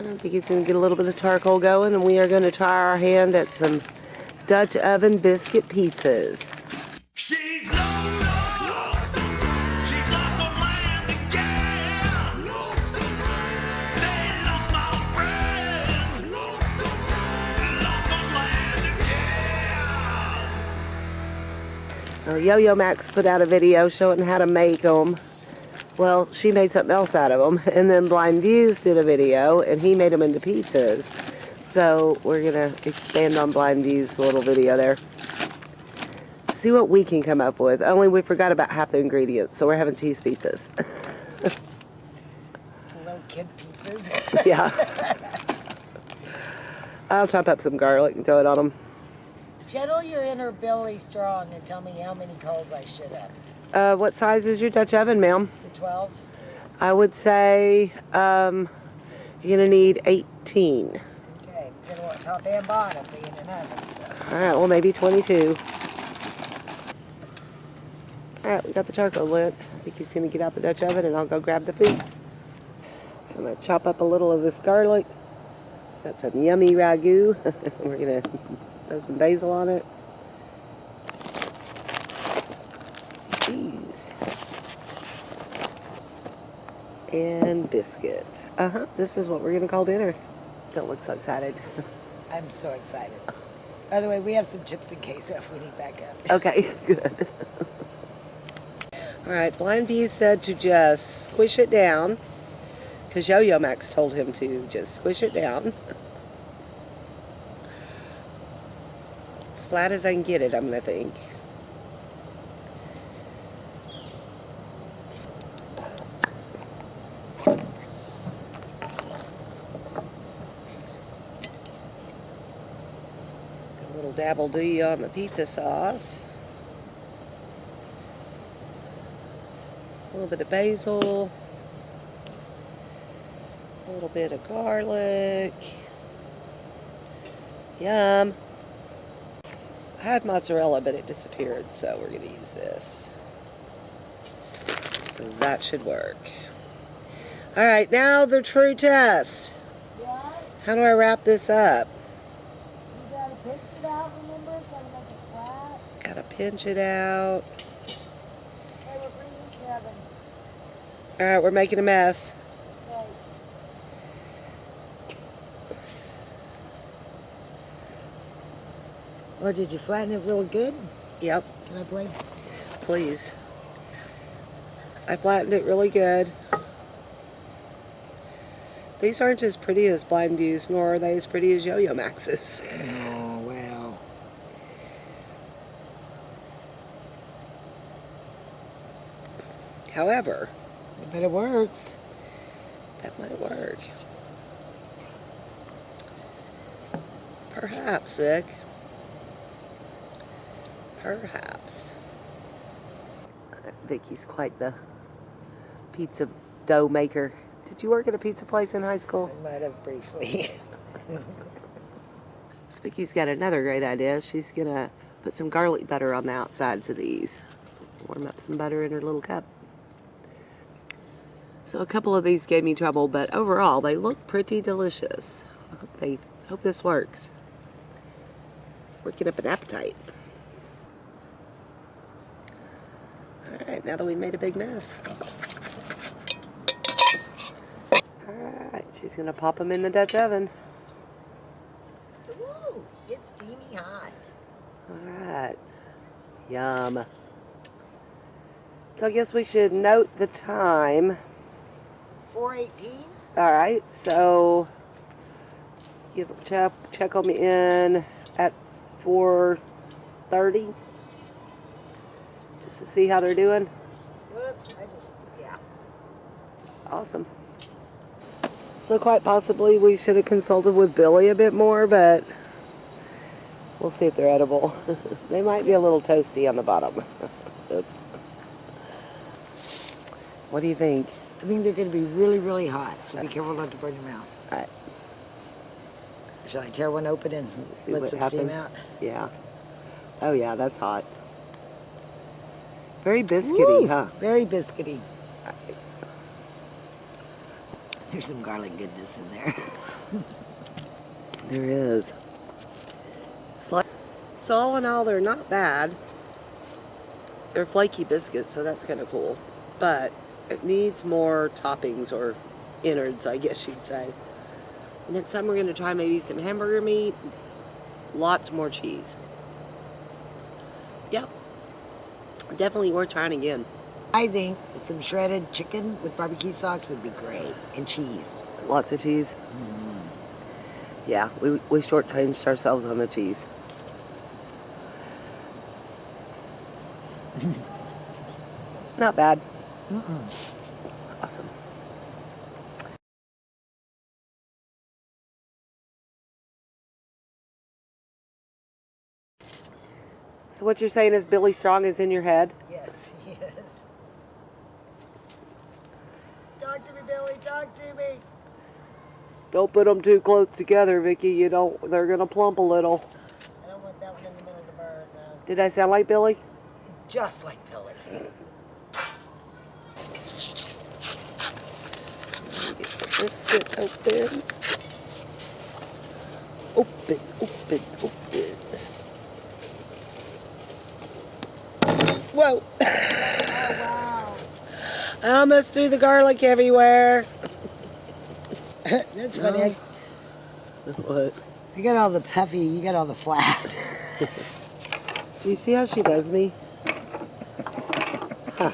I think he's going to get a little bit of charcoal going, and we are going to try our hand at some Dutch oven biscuit pizzas. She's lost. She's lost on land again. They lost my friend. Lost on land again. Yo-Yo Max put out a video showing how to make them. Well, she made something else out of them, and then Blind Views did a video, and he made them into pizzas. So we're gonna expand on Blind Views' little video there. See what we can come up with. Only we forgot about half the ingredients, so we're having cheese pizzas. Little kid pizzas. Yeah. I'll chop up some garlic and throw it on them. Channel your inner Billy Strong and tell me how many coals I should have. What size is your Dutch oven, ma'am? It's a 12. I would say you're gonna need 18. Okay, you're gonna want top and bottom being an oven. So. All right, well maybe 22. All right, we got the charcoal lit. I think he's gonna get out the Dutch oven, and I'll go grab the food. I'm gonna chop up a little of this garlic. Got some yummy ragu. We're gonna throw some basil on it. Cheese and biscuits. This is what we're gonna call dinner. Don't look so excited. I'm so excited. By the way, we have some chips in queso if we need backup. Okay, good. All right, Blind View said to just squish it down, because Yo-Yo Max told him to just squish it down. As flat as I can get it, I'm gonna think. A little dabble do you on the pizza sauce. A little bit of basil. A little bit of garlic. Yum. I had mozzarella, but it disappeared, so we're going to use this. That should work. All right, now the true test. Yes, How do I wrap this up? you gotta pinch it out, remember? Gotta make it flat. Gotta pinch it out. Okay, we're preheating the oven. All right, we're making a mess. Okay. Well, did you flatten it real good? Yep, Can I play? please. I flattened it really good. These aren't as pretty as Blind Views, nor are they as pretty as Yo-Yo Max's. Oh, wow. However, I bet it works. that might work. Perhaps, Vic. Perhaps. Vicky's quite the pizza dough maker. Did you work at a pizza place in high school? I might have briefly. Vicky's got another great idea. She's gonna put some garlic butter on the outsides of these. Warm up some butter in her little cup. So a couple of these gave me trouble, but overall they look pretty delicious. I hope this works. Working up an appetite. All right, now that we made a big mess. All right, she's gonna pop them in the Dutch oven. Ooh, it's steamy hot. All right, yum. So I guess we should note the time. 4:18. All right, so check them in at 4:30, just to see how they're doing. Whoops, yeah. Awesome. So quite possibly we should have consulted with Billy a bit more, but we'll see if they're edible. They might be a little toasty on the bottom. Oops. What do you think? I think they're going to be really, really hot, so be careful not to burn your mouth. All right. Shall I tear one open and See let what some happens. steam out? Yeah. Oh yeah, that's hot. Very biscuity, Woo, huh? very biscuity. There's some garlic goodness in there. There is. So all in all, they're not bad. They're flaky biscuits, so that's kind of cool. But it needs more toppings or innards, I guess you'd say. Next time we're going to try maybe some hamburger meat. Lots more cheese. Yep. Definitely worth trying again. I think some shredded chicken with barbecue sauce would be great. And cheese. Lots of cheese. Yeah, we shortchanged ourselves on the cheese. Not bad. Awesome. So what you're saying is Billy Strong is in your head? Yes, he is. Talk to me, Billy. Talk to me. Don't put them too close together, Vicky. You don't. They're gonna plump a little. I don't want that one in the middle of the bird, no. Did I sound like Billy? Just like Billy. This gets open. Open, open, open. Whoa! Oh, wow. I almost threw the garlic everywhere. That's funny. What? I got all the puffy, you got all the flat. Do you see how she does me? Huh.